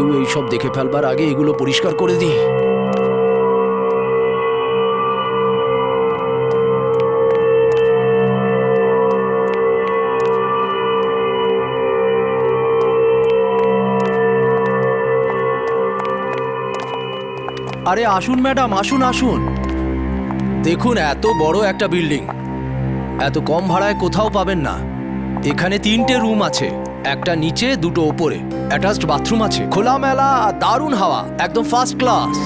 কেউ এইসব দেখে ফেলবার আগে এগুলো পরিষ্কার করে দিই। আরে আসুন ম্যাডাম, আসুন আসুন। দেখুন, এত বড় একটা বিল্ডিং এত কম ভাড়ায় কোথাও পাবেন না। এখানে 3টে রুম আছে, একটা নিচে, 2টো ওপরে। অ্যাটাচড বাথরুম আছে, খোলামেলা, দারুণ হাওয়া, একদম ফার্স্ট ক্লাস।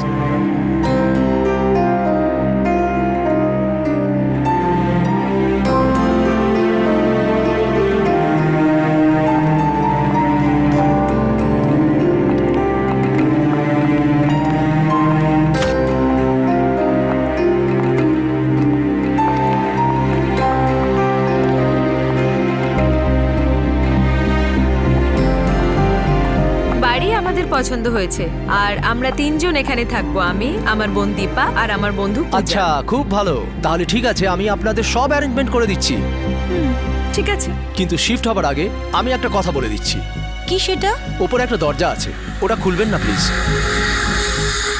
পছন্দ হয়েছে আর আমরা 3জন এখানে থাকবো, আমি, আমার বোন দীপা আর আমার বন্ধু পূজা। আচ্ছা, খুব ভালো। তাহলে ঠিক আছে, আমি আপনাদের সব অ্যারেঞ্জমেন্ট করে দিচ্ছি। ঠিক আছে, কিন্তু শিফট হবার আগে আমি একটা কথা বলে দিচ্ছি। কি সেটা? ওপরে একটা দরজা আছে, ওটা খুলবেন না প্লিজ।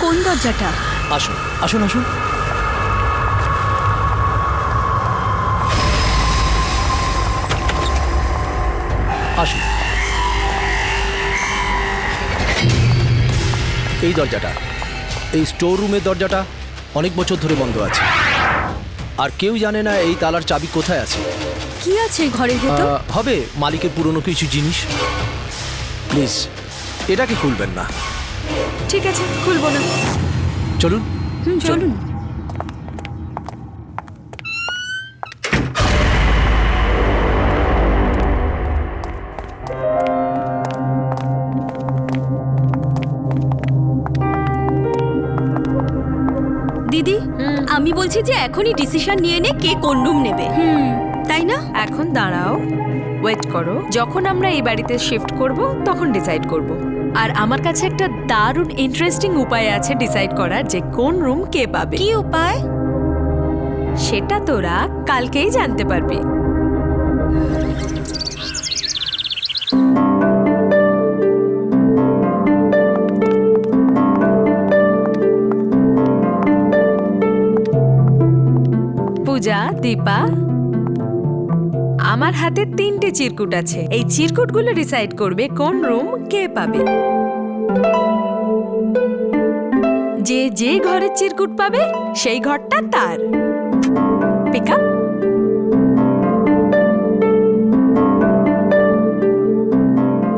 কোন দরজাটা? আসুন আসুন আসুন। আসুন। এই দরজাটা, এই স্টোর রুমের দরজাটা অনেক বছর ধরে বন্ধ আছে, আর কেউ জানে না এই তালার চাবি কোথায় আছে। কি আছে ঘরের ভেতর? হবে মালিকের পুরনো কিছু জিনিস। প্লিজ এটাকে খুলবেন না। ঠিক আছে, খুলবো না। চলুন চলুন। দিদি, আমি বলছি যে এখনই ডিসিশন নিয়ে নে কে কোন রুম নেবে। তাই না? এখন দাঁড়াও, ওয়েট করো। যখন আমরা এই বাড়িতে শিফট করব তখন ডিসাইড করব। আর আমার কাছে একটা দারুণ ইন্টারেস্টিং উপায় আছে ডিসাইড করার যে কোন রুম কে পাবে। কি উপায়? সেটা তোরা কালকেই জানতে পারবি। পূজা, দীপা, আমার হাতে 3টে চিরকুট আছে। এই চিরকুটগুলো ডিসাইড করবে কোন রুম কে পাবে। যে যে ঘরের চিরকুট পাবে সেই ঘরটা তার। Pick up.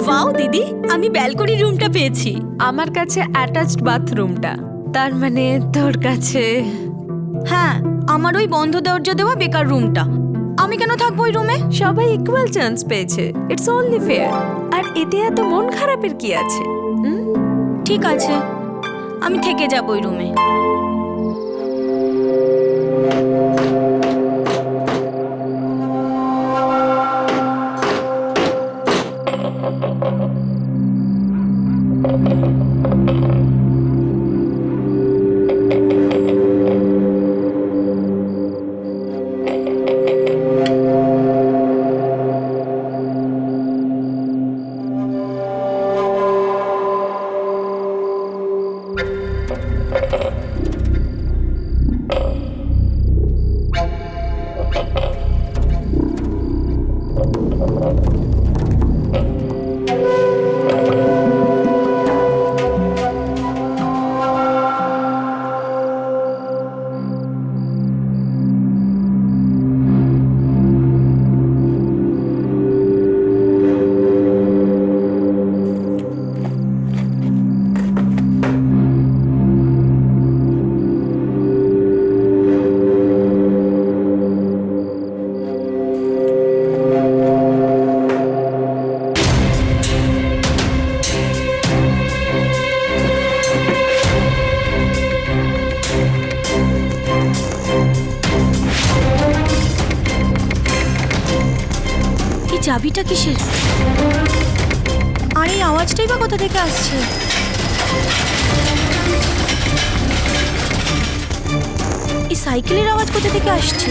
ওয়াও দিদি, আমি ব্যালকনি রুমটা পেয়েছি। আমার কাছে অ্যাটাচড বাথরুমটা, তার মানে তোর কাছে? হ্যাঁ, আমার ওই বন্ধ দরজা দেওয়া বেকার রুমটা। আমি কেন থাকবো ওই রুমে? সবাই ইকুয়াল চান্স পেয়েছে, ইটস অনলি ফেয়ার। আর এতে এত মন খারাপের কি আছে? ঠিক আছে, আমি থেকে যাবো ওই রুমে। চাবিটা কিসের? আর এই আওয়াজটাই বা কোথা থেকে আসছে? এই সাইকেলের আওয়াজ কোথা থেকে আসছে?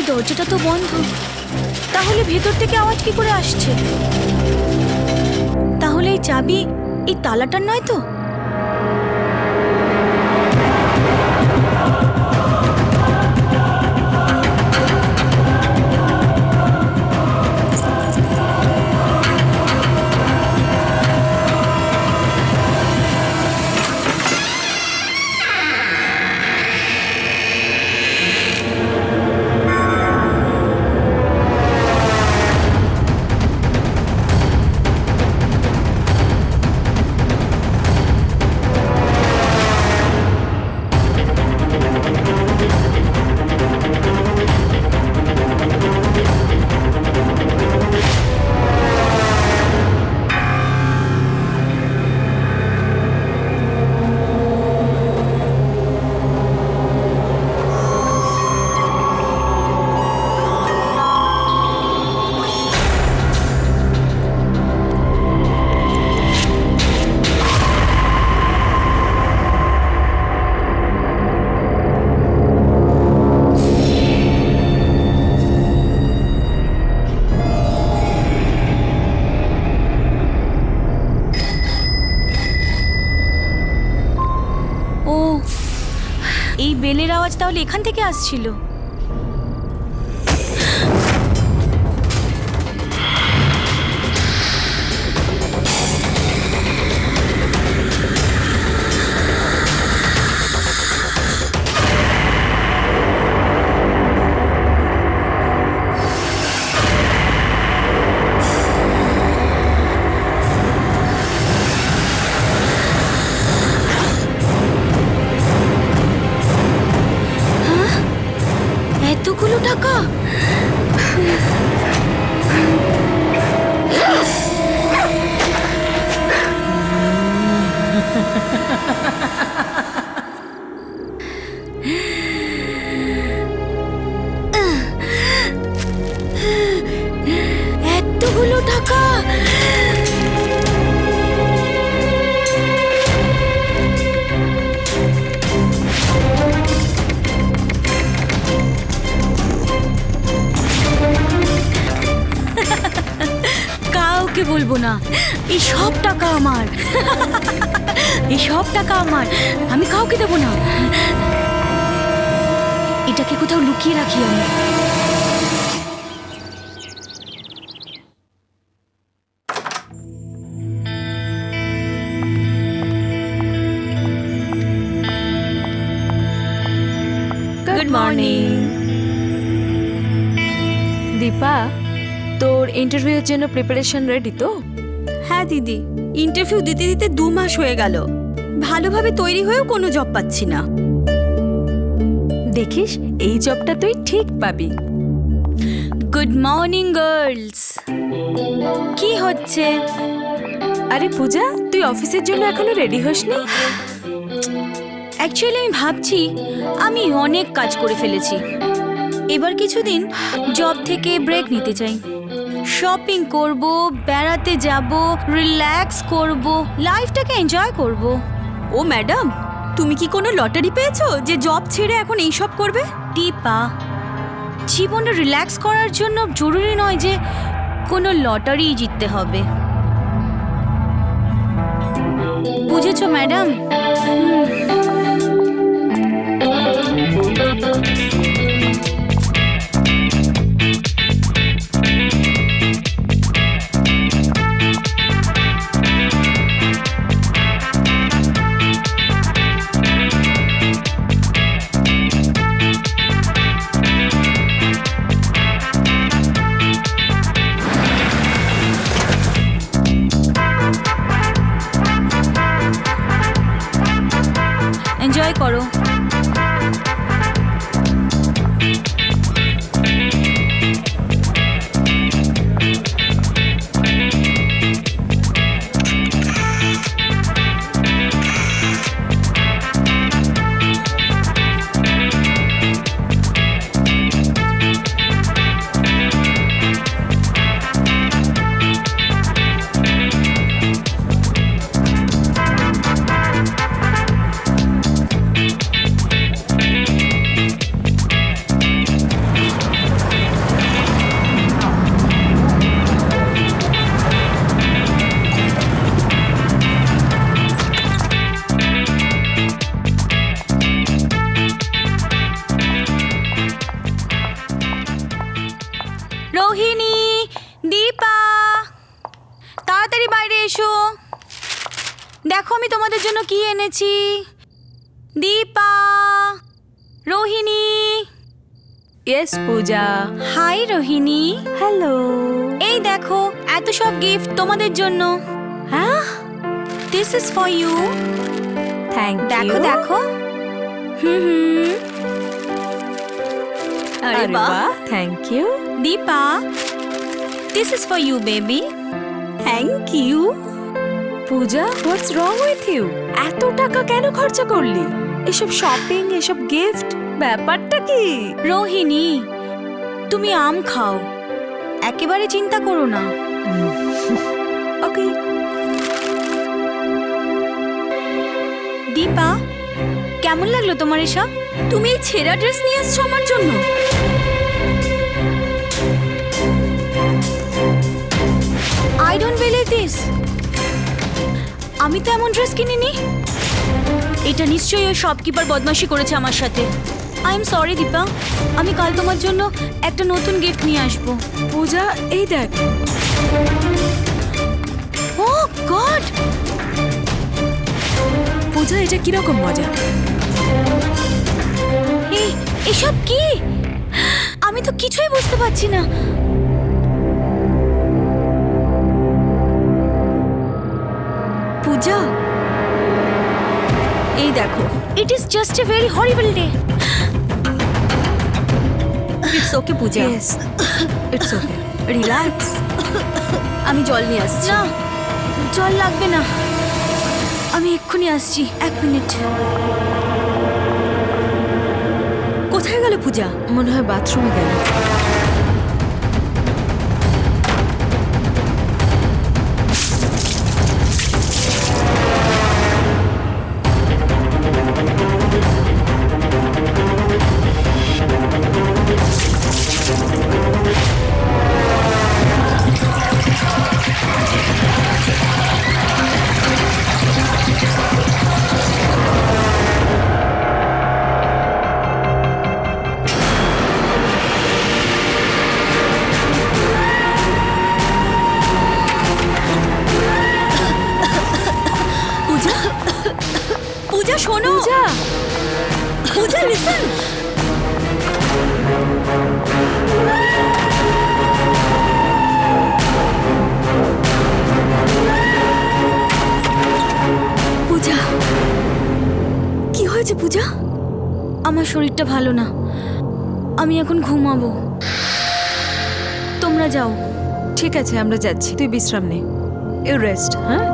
দরজাটা তো বন্ধ, তাহলে ভেতর থেকে আওয়াজ কি করে আসছে? তাহলে এই চাবি এই তালাটার নয় তো? ও, এই বেলের আওয়াজ তাহলে এখান থেকে আসছিল। এতগুলো টাকা! এতগুলো টাকা! কাউকে বলবো না, এই সব টাকা আমার। এই সব টাকা আমার, আমি কাউকে দেবো না। এটাকে কোথাও লুকিয়ে রাখি আমি। গুড মর্নিং দীপা, তোর ইন্টারভিউর জন্য প্রিপারেশন রেডি তো? হ্যাঁ দিদি, ইন্টারভিউ দিতে দিতে 2 মাস হয়ে গেল, ভালোভাবে তৈরি হয়েও কোনো জব পাচ্ছি না। দেখিস, এই জবটা তুই ঠিক পাবি। Good morning girls. কি হচ্ছে? আরে পূজা, তুই অফিসের জন্য এখনো রেডি হসনি? অ্যাকচুয়ালি আমি ভাবছি আমি অনেক কাজ করে ফেলেছি, এবার কিছুদিন জব থেকে ব্রেক নিতে চাই। শপিং করব, বেড়াতে যাব, রিল্যাক্স করব, লাইফটাকে এনজয় করব। ও ম্যাডাম, তুমি কি কোনো লটারি পেয়েছো যে জব ছেড়ে এখন এইসব করবে? দীপা, জীবনে রিল্যাক্স করার জন্য জরুরি নয় যে কোনো লটারি জিততে হবে, বুঝেছো ম্যাডাম? এনজয় করো। রোহিণী, দীপা, তাড়াতাড়ি বাইরে এসো। দেখো আমি তোমাদের জন্য কি এনেছি। Dipa, Rohini. Yes Puja. Hi Rohini. Hello. এই দেখো এত সব গিফট তোমাদের জন্য। হ্যাঁ, this is for you. Thank you. দেখো দেখো। হুম। আরে বাহ, thank you. Dipa, this is for you baby. Thank you. Puja, what's wrong with you? এত টাকা কেন খরচা করলি? এসব শপিং, এসব গিফট, ব্যাপারটা কি? রোহিণী, তুমি আম খাও, একেবারে চিন্তা করো না। ওকে। দীপা, কেমন লাগলো তোমার এসব? তুমি এই ছেঁড়া ড্রেস নিয়ে এসছো আমার জন্য? I don't believe this. আমি তো এমন ড্রেস কিনিনি। এটা নিশ্চয়ই ওই শপকিপার বদমাশি করেছে আমার সাথে। আই এম সরি দীপা, আমি কাল তোমার জন্য একটা নতুন গিফট নিয়ে আসবো। পূজা, এই দেখ। ও গড! পূজা, এটা কিরকম মজা? এসব কি? আমি তো কিছুই বুঝতে পারছি না। পূজা, এই দেখো। It is just a very horrible day. It's okay Puja. Yes, it's okay. Relax. আমি জল নিয়ে আসছি। না, জল লাগবে না, আমি এক্ষুনি আসছি। 1 মিনিট। কোথায় গেল পূজা? মনে হয় বাথরুমে গেল। পূজা, শোনো। পূজা, পূজা, লিসেন। পূজা, কি হয়েছে পূজা? আমার শরীরটা ভালো না, আমি এখন ঘুমাবো। তোমরা যাও। ঠিক আছে, আমরা যাচ্ছি। তুই বিশ্রাম নে। You rest. হ্যাঁ,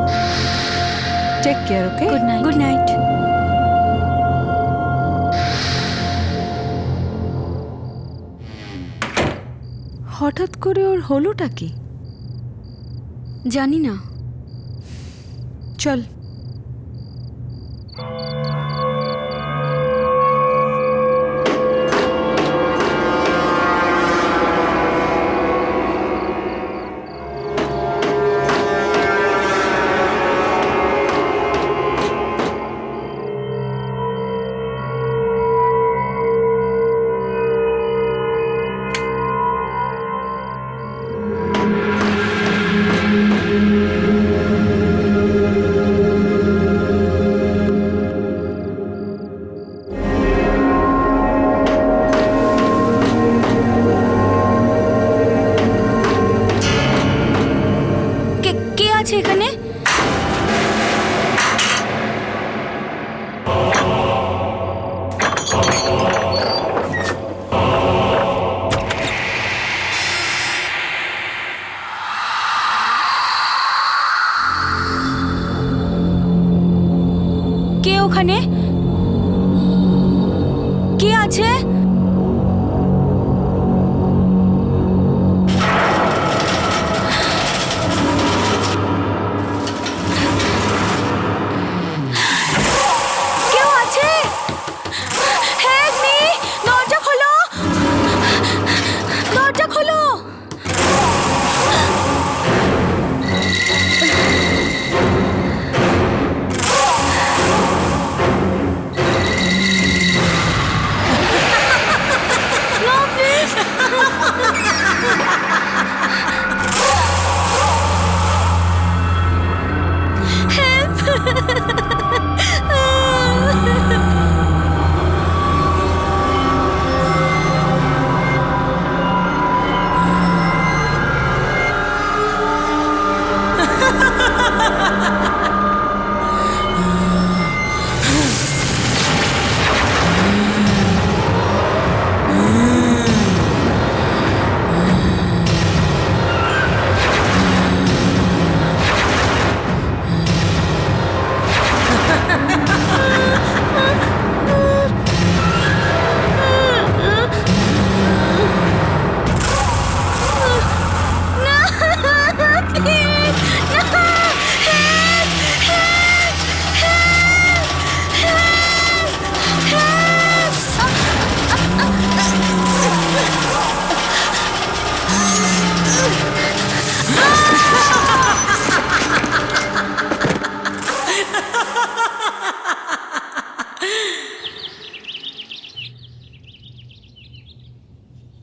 take care. Okay, good night. Good night. হঠাৎ করে ওর হলোটা কি? জানি না। চল।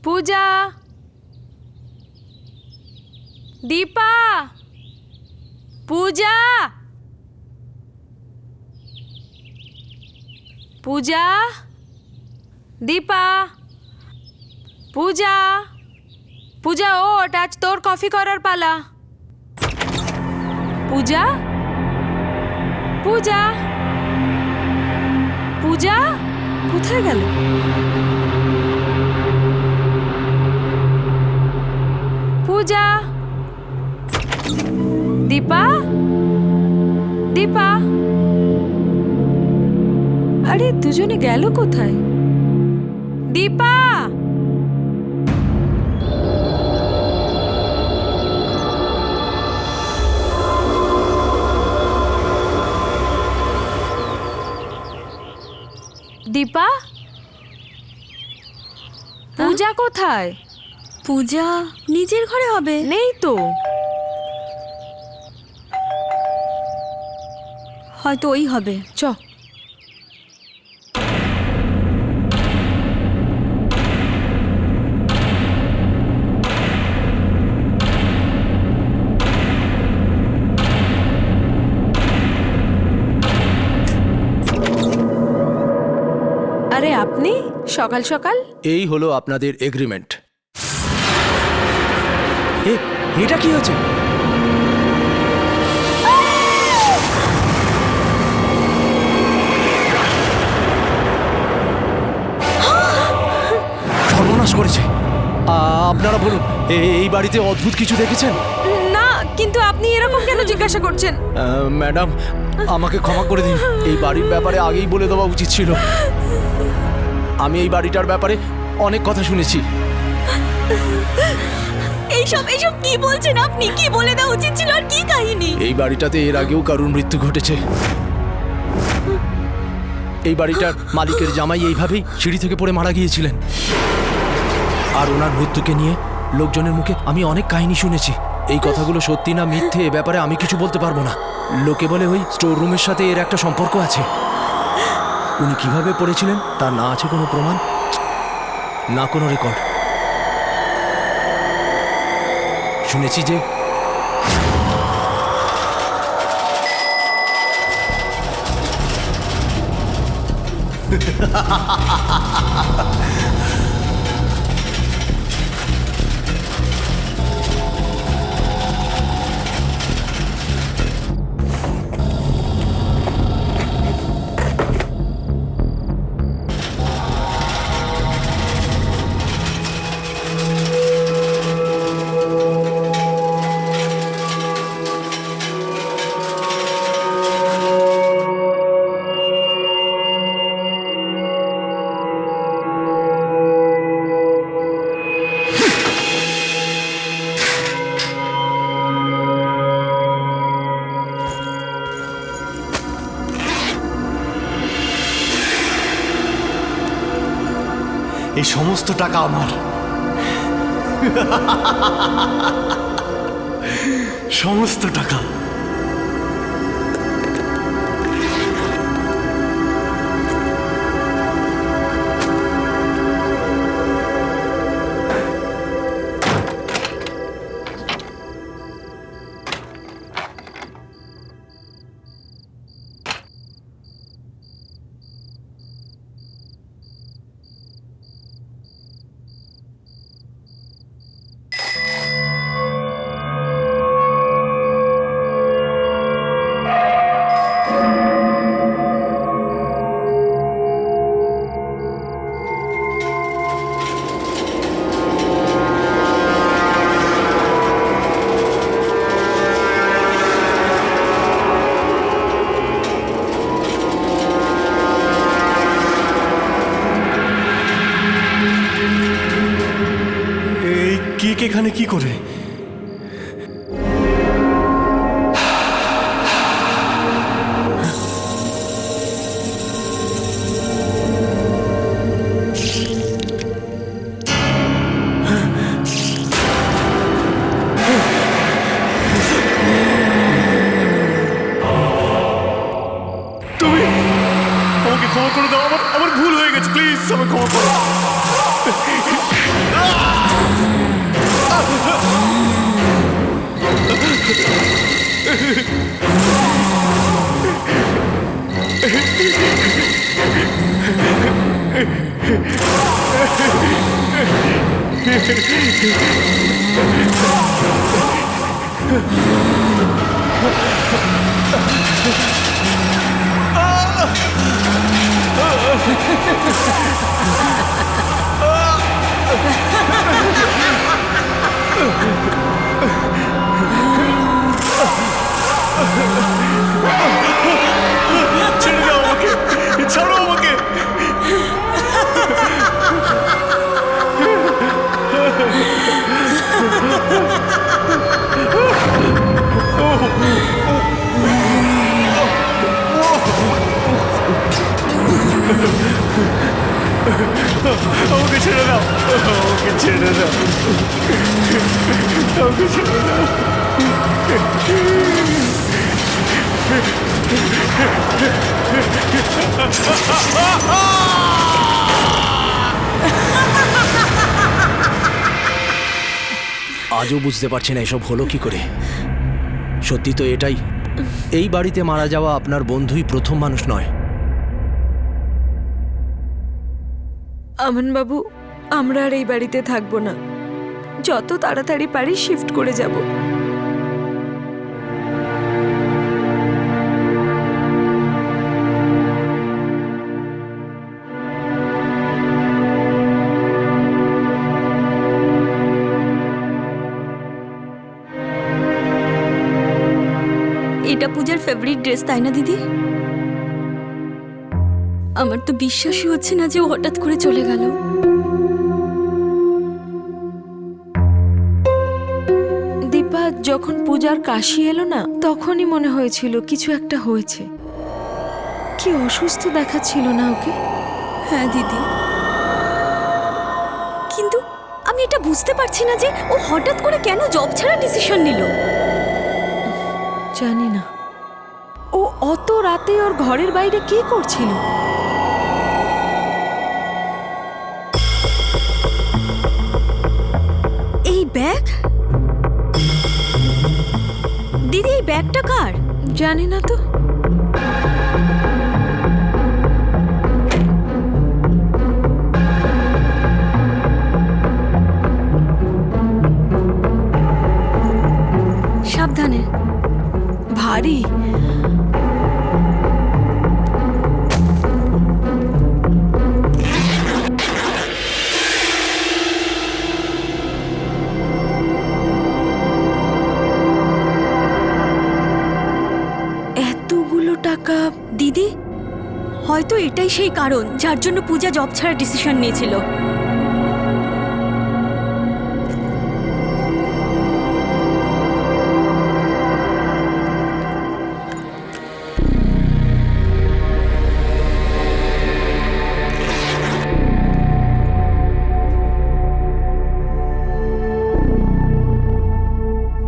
পূজা, দীপা, পূজা, পূজা, দীপা, পূজা, পূজা ওঠ, আজ তোর কফি করার পালা। পূজা, পূজা, পূজা কোথায় গেল? পূজা, দীপা, দীপা, আরে দুজনে গেল কোথায়? দীপা, দীপা, পূজা কোথায়? পূজা নিজের ঘরে হবে। নেই তো। হয়তো ওই হবে। চ। আরে আপনি সকাল সকাল? এই হলো আপনাদের এগ্রিমেন্ট। এটা কি হচ্ছে? সর্বনাশ করেছে। আপনারা বলুন, এই বাড়িতে অদ্ভুত কিছু দেখেছেন? না, কিন্তু আপনি এরকম কেন জিজ্ঞাসা করছেন? ম্যাডাম, আমাকে ক্ষমা করে দিন। এই বাড়ির ব্যাপারে আগেই বলে দেওয়া উচিত ছিল। আমি এই বাড়িটার ব্যাপারে অনেক কথা শুনেছি। এইসব কি বলছেন আপনি? কি বলে দেওয়া উচিত ছিল আর কি কাহিনী? এই বাড়িটাতে এর আগেও কারুর মৃত্যু ঘটেছে। এই বাড়িটার মালিকের জামাই এইভাবেই সিঁড়ি থেকে পড়ে মারা গিয়েছিলেন। আর ওনার মৃত্যুকে নিয়ে লোকজনের মুখে আমি অনেক কাহিনী শুনেছি। এই কথাগুলো সত্যি না মিথ্যে এ ব্যাপারে আমি কিছু বলতে পারবো না। লোকে বলে ওই স্টোর রুমের সাথে এর একটা সম্পর্ক আছে। উনি কিভাবে পড়েছিলেন তার না আছে কোনো প্রমাণ, না কোনো রেকর্ড। শুনেছি যে এই সমস্ত টাকা আমার। সমস্ত টাকা। এখানে কি করে? তুমি আমাকে ক্ষমা করে দাও। আমার ভুল হয়ে গেছে, প্লিজ আমাকে ক্ষমা করো। ছেড়ে দাও আমাকে, ছাড়ো আমাকে। আমাকে ছেড়ে দাও, আমাকে ছেড়ে দাও, আমাকে ছেড়ে দাও। আজও বুঝতে পারছি না এসব হলো কি করে। সত্যি তো এটাই, এই বাড়িতে মারা যাওয়া আপনার বন্ধুই প্রথম মানুষ নয়। আমান বাবু, আমরা আর এই বাড়িতে থাকবো না। যত তাড়াতাড়ি পারি শিফট করে যাব। এটা পূজার ফেভারিট ড্রেস, তাই না দিদি? আমার তো বিশ্বাসই হচ্ছে না যে ও হঠাৎ করে চলে গেল। দীপা, যখন পূজার কাশি এলো না, তখনই মনে হয়েছিল কিছু একটা হয়েছে। কি অসুস্থ দেখাচ্ছিল না ওকে? হ্যাঁ দিদি, কিন্তু আমি এটা বুঝতে পারছি না যে ও হঠাৎ করে কেন জব ছাড়া ডিসিশন নিল। জানি না ও অত রাতে ওর ঘরের বাইরে কি করছিল। এই ব্যাগ, দিদি এই ব্যাগটা কার? জানি না তো। সাবধানে। ভারী। এতগুলো টাকা। দিদি, হয়তো এটাই সেই কারণ যার জন্য পূজা জব ছাড়া ডিসিশন নিয়েছিল।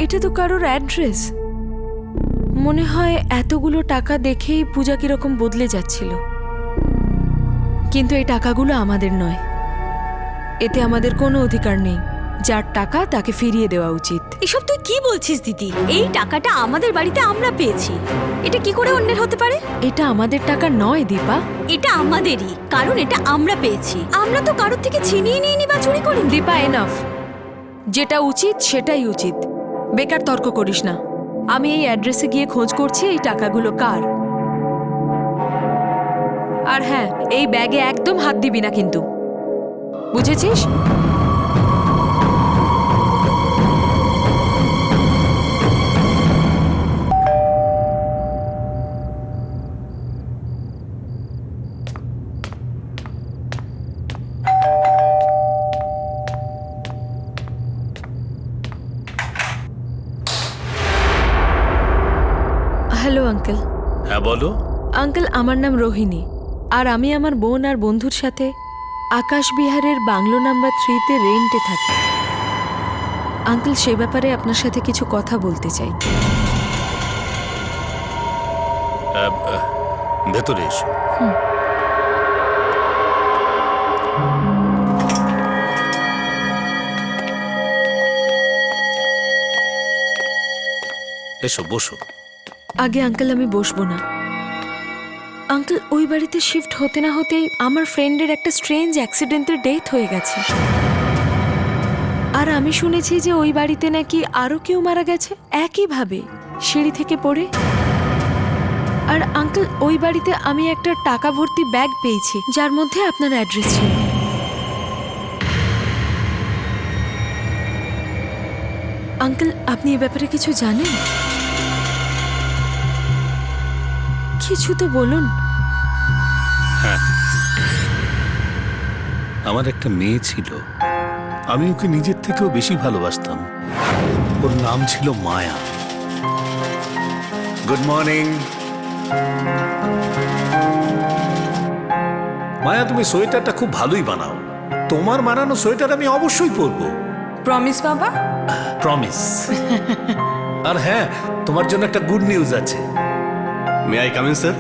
এটা তো কারোর অ্যাড্রেস। মনে হয় এতগুলো টাকা দেখেই পূজা কিরকম বদলে যাচ্ছিল। কিন্তু এই টাকাগুলো আমাদের নয়, এতে আমাদের কোনো অধিকার নেই। যার টাকা তাকে ফিরিয়ে দেওয়া উচিত। এসব তুই কি বলছিস দিদি? এই টাকাটা আমাদের বাড়িতে আমরা পেয়েছি, এটা কি করে অন্যের হতে পারে? এটা আমাদের টাকা নয় দীপা। এটা আমাদেরই, কারণ এটা আমরা পেয়েছি। আমরা তো কারোর থেকে ছিনিয়ে নিইনি বা চুরি করিনি। দীপা, এনাফ। যেটা উচিত সেটাই উচিত। বেকার তর্ক করিস না। আমি এই অ্যাড্রেসে গিয়ে খোঁজ করছি এই টাকাগুলো কার। আর হ্যাঁ, এই ব্যাগে একদম হাত দিবি না কিন্তু, বুঝেছিস? Hello uncle. হ্যাঁ বলো। আঙ্কেল, আমার নাম রোহিণী, আর আমি আমার বোন আর বন্ধুর সাথে আকাশ বিহারের বাংলো নাম্বার 3-তে রেন্টে থাকি। আঙ্কেল, সে ব্যাপারে আপনার সাথে কিছু কথা বলতে চাই। ভেতরে এসো। এসো, বসো। আগে আঙ্কেল, আমি বসবো না। আঙ্কেল, ওই বাড়িতে শিফট হতে না হতেই আমার ফ্রেন্ডের একটা স্ট্রেঞ্জ অ্যাক্সিডেন্টের ডেথ হয়ে গেছে। আর আমি শুনেছি যে ওই বাড়িতে নাকি আরো কেউ মারা গেছে একইভাবে সিঁড়ি থেকে পড়ে। আর আঙ্কেল, ওই বাড়িতে আমি একটা টাকা ভর্তি ব্যাগ পেয়েছি যার মধ্যে আপনার অ্যাড্রেস ছিল। আঙ্কেল, আপনি এ ব্যাপারে কিছু জানেন? কিছু তো বলুন। আমার একটা মেয়ে ছিল, আমি ওকে নিজের থেকেও বেশি ভালোবাসতাম। ওর নাম ছিল মায়া। Good morning. মায়া, তুমি সোয়েটারটা খুব ভালোই বানাও। তোমার বানানো সোয়েটার আমি অবশ্যই পরবো। প্রমিস বাবা? প্রমিস। আর হ্যাঁ, তোমার জন্য একটা গুড নিউজ আছে। May I come in sir?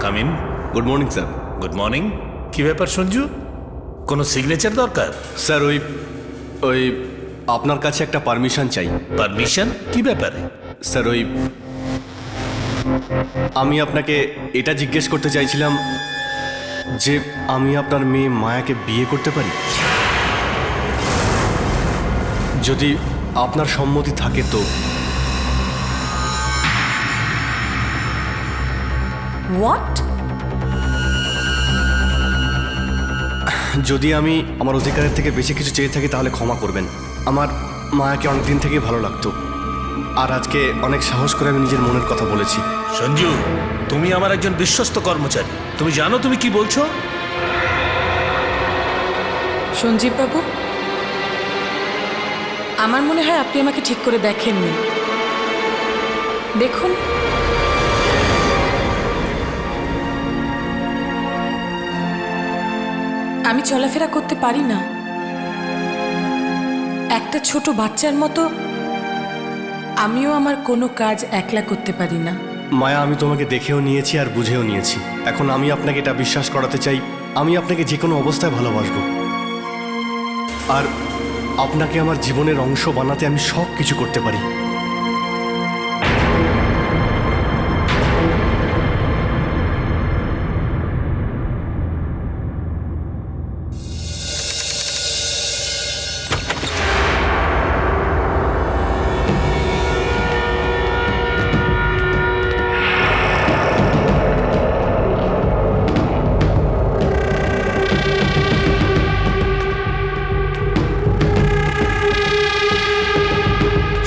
Come in. Good morning sir. Good morning. কি ব্যাপার সঞ্জু, কোনো সিগনেচার দরকার? স্যার ওই আপনার কাছে একটা পারমিশন চাই। পারমিশন? কি ব্যাপারে? স্যার আমি আপনাকে এটা জিজ্ঞেস করতে চাইছিলাম যে আমি আপনার মেয়ে মায়াকে বিয়ে করতে পারি? যদি আপনার সম্মতি থাকে তো। হোয়াট? যদি আমি আমার অধিকারের থেকে বেশি কিছু চেয়ে থাকি তাহলে ক্ষমা করবেন। আমার মায়াকে অনেক দিন থেকেই ভালো লাগতো, আর আজকে অনেক সাহস করে আমি নিজের মনের কথা বলেছি। সঞ্জু, তুমি আমার একজন বিশ্বস্ত কর্মচারী। তুমি জানো তুমি কি বলছো? সঞ্জীব বাবু, আমার মনে হয় আপনি আমাকে ঠিক করে দেখেননি। দেখুন, আমি চলাফেরা করতে পারি না। একটা ছোট বাচ্চার মতো আমিও আমার কোনো কাজ একলা করতে পারি না। মায়া, আমি তোমাকে দেখেও নিয়েছি আর বুঝেও নিয়েছি। এখন আমি আপনাকে এটা বিশ্বাস করাতে চাই, আমি আপনাকে যে কোনো অবস্থায় ভালোবাসবো, আর আপনাকে আমার জীবনের অংশ বানাতে আমি সব কিছু করতে পারি।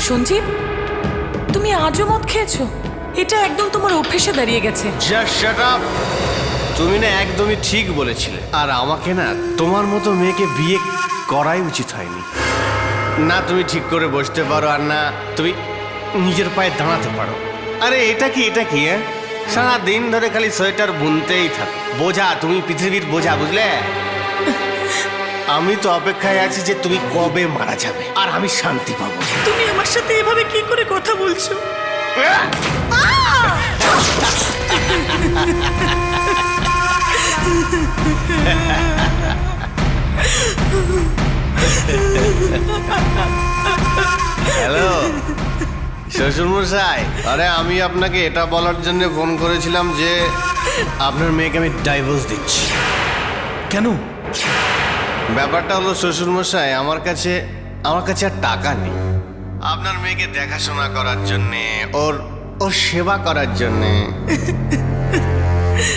সঞ্জীব, তুমি আজও মদ খেয়েছো? এটা একদম তোমার অভ্যেসে দাঁড়িয়ে গেছে। Just shut up. তুমি না একদমই ঠিক বলেছিলে, আর আমাকে না তোমার মতো মেয়েকে বিয়ে করাই উচিত হয়নি। না তুমি ঠিক করে বসতে পারো, আর না তুমি নিজের পায়ে দাঁড়াতে পারো। আরে এটা কি হ্যাঁ? সারা দিন ধরে খালি সোয়েটার বুনতেই থাকো। বোঝা, তুমি পৃথিবীর বোঝা, বুঝলে? আমি তো অপেক্ষায় আছি যে তুমি কবে মারা যাবে আর আমি শান্তি পাবো। তুমি আমার সাথে এভাবে কি করে কথা বলছো? হ্যালো শ্বশুরমশাই, আরে আমি আপনাকে এটা বলার জন্য ফোন করেছিলাম যে আপনার মেয়েকে আমি ডাইভোর্স দিচ্ছি। কেন? ব্যাপারটা হলো শ্বশুরমশাই, আমার কাছে আর টাকা নেই আপনার মেয়েকে দেখাশোনা করার জন্যে, ওর সেবা করার জন্যে।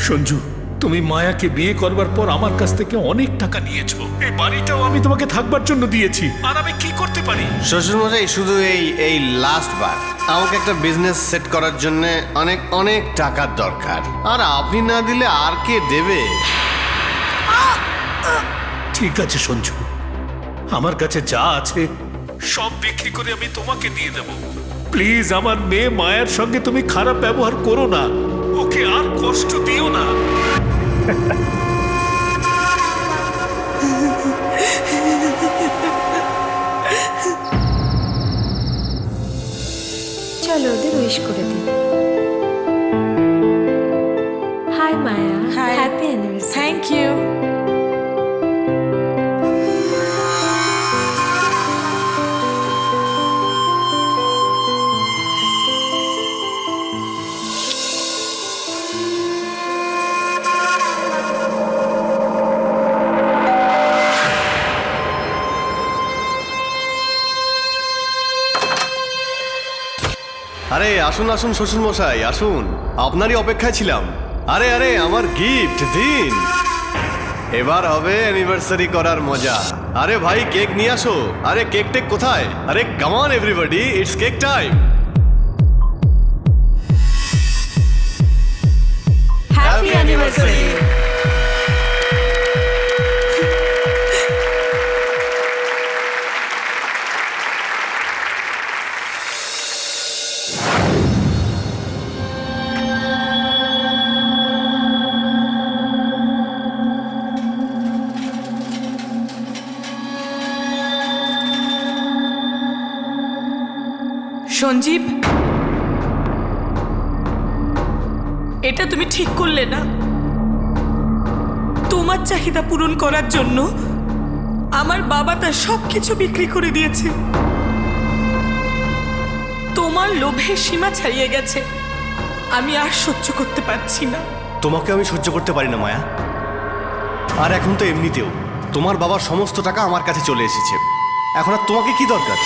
সঞ্জু, তুমি মায়াকে বিয়ে করবার পর আমার কাছ থেকে অনেক টাকা নিয়েছো। এই বাড়িটাও আমি তোমাকে থাকবার জন্য দিয়েছি, আর আমি কি করতে পারি? শ্বশুরমশাই, শুধু এই লাস্ট বার আমাকে একটা বিজনেস সেট করার জন্য অনেক টাকার দরকার, আর আপনি না দিলে আর কে দেবে? ঠিক আছে সঞ্জু, আমার কাছে যা আছে সব বিক্রি করে আমি তোমাকে দিয়ে দেব। প্লিজ, আমার মেয়ে মায়ের সঙ্গে তুমি খারাপ ব্যবহার করো না, ওকে আর কষ্ট দিও না। চলো ওদের উইশ করে দিই। Hi Maya, Hi. Happy anniversary. Thank you. আরে আসুন আসুন শ্বশুর মশাই আসুন, আপনারই অপেক্ষায় ছিলাম। আরে আরে আমার গিফট দিন, এবার হবে অ্যানিভার্সারি করার মজা। আরে ভাই কেক নিয়ে আসো। আরে কেক টেক কোথায়? আরে come on everybody, it's cake time. Happy anniversary. Sanjeev, এটা তুমি ঠিক করলে না। তোমার চাহিদা পূরণ করার জন্য আমার বাবা তার সবকিছু বিক্রি করে দিয়েছে। তোমার লোভের সীমা ছাড়িয়ে গেছে, আমি আর সহ্য করতে পারছি না। তোমাকে আমি সহ্য করতে পারি না মায়া। আর এখন তো এমনিতেও তোমার বাবার সমস্ত টাকা আমার কাছে চলে এসেছে, এখন আর তোমাকে কি দরকার?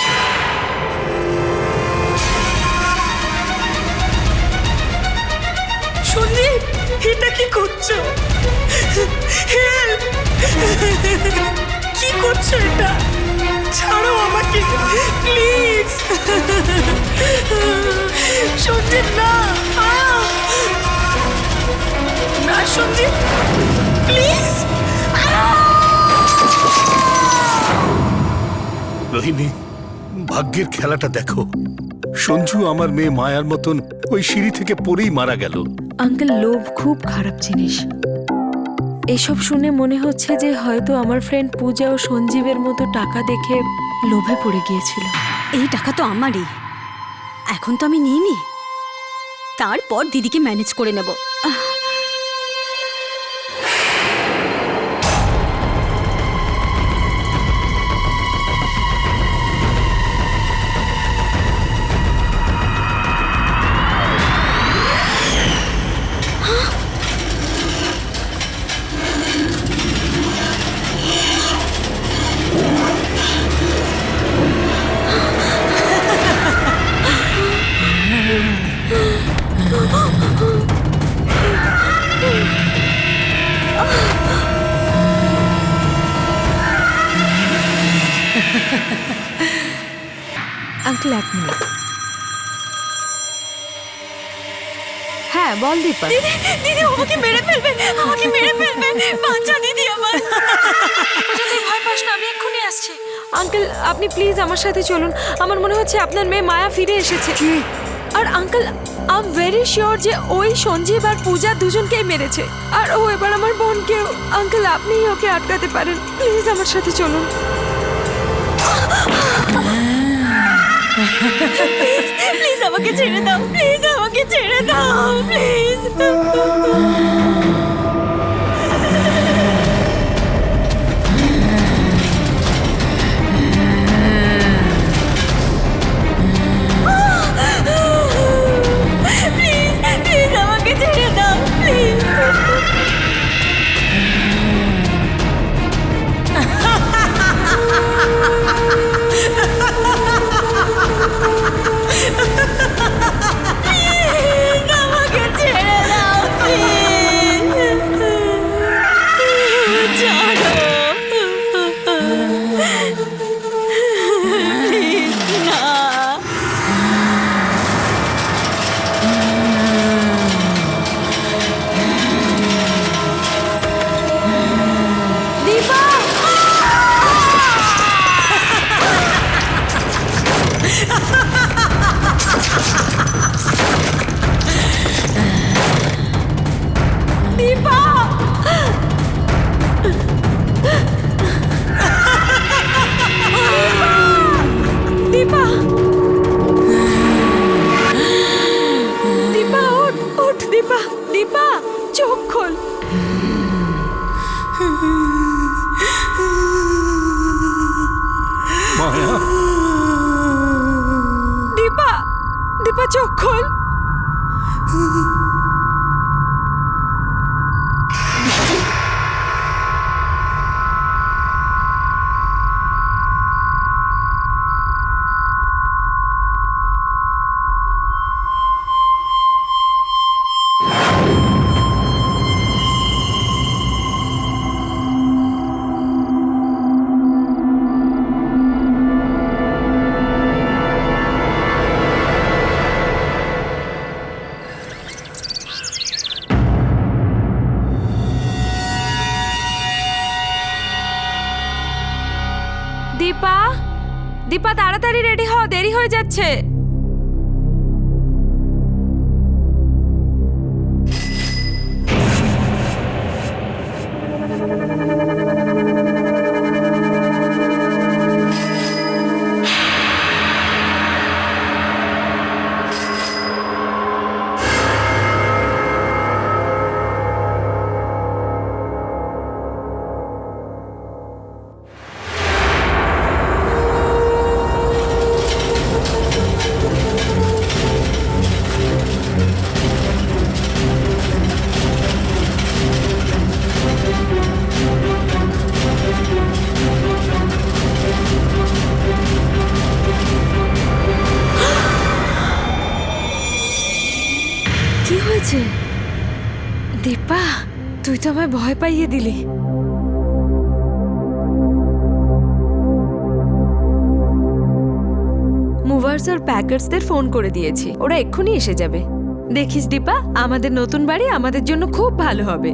সঞ্জীব, এটা কি করছো? Help! কি করছো এটা? ছাড়ো আমাকে প্লিজ। সঞ্জীব না, না সঞ্জীব প্লিজ। রোহিণী, ভাগ্যের খেলাটা দেখো, সঞ্জু আমার মেয়ে মায়ার মতন ওই সিঁড়ি থেকে পড়েই মারা গেল। আঙ্কেল, লোভ খুব খারাপ জিনিস। এসব শুনে মনে হচ্ছে যে হয়তো আমার ফ্রেন্ড পূজা ও সঞ্জীবের মতো টাকা দেখে লোভে পড়ে গিয়েছিল। এই টাকা তো আমারই, এখন তো আমি নিইনি, তারপর দিদিকে ম্যানেজ করে নেব। আঙ্কেল, এক মিনিট। হ্যাঁ, বল দীপা। দিদি আমাকে মেরে ফেলবে, আমাকে মেরে ফেলবে, বাঁচা দিদি আমার। তুই ভয় পাস না, আমি এক্ষুনি আসছি। আঙ্কেল, আপনি প্লিজ আমার সাথে চলুন। আমার মনে হচ্ছে আপনার মেয়ে মায়া ফিরে এসেছে। আর uncle, I am very sure যে ওই সঞ্জীব আর পূজা দুজনকেই মেরেছে। আর ও এবার আমার বোনকেও। আঙ্কেল, আপনিই ওকে আটকাতে পারেন, প্লিজ আমার সাথে চলুন। প্লিজ আমাকে ছেড়ে দাও, প্লিজ আমাকে ছেড়ে দাও, প্লিজ। প্লিজ প্লিজ আমাকে ছেড়ে দাও, প্লিজ। আমাকে ছেড়ে দাও, প্লিজ। ছাড়ো, প্লিজ না। দীপা! দীপা! দীপা! দীপা, ওঠ ওঠ দীপা! দীপা, চোখ খোল। মায়া, দীপা! দীপা, চোখ খোল। দীপা, দীপা তাড়াতাড়ি রেডি হও, দেরি হয়ে যাচ্ছে। কি হয়েছে? দীপা, তুই তো আমায় ভয় পাইয়ে দিলি। মুভার্স আর প্যাকার্সদের ফোন করে দিয়েছি, ওরা এক্ষুনি এসে যাবে। দেখিস দীপা, আমাদের নতুন বাড়ি আমাদের জন্য খুব ভালো হবে।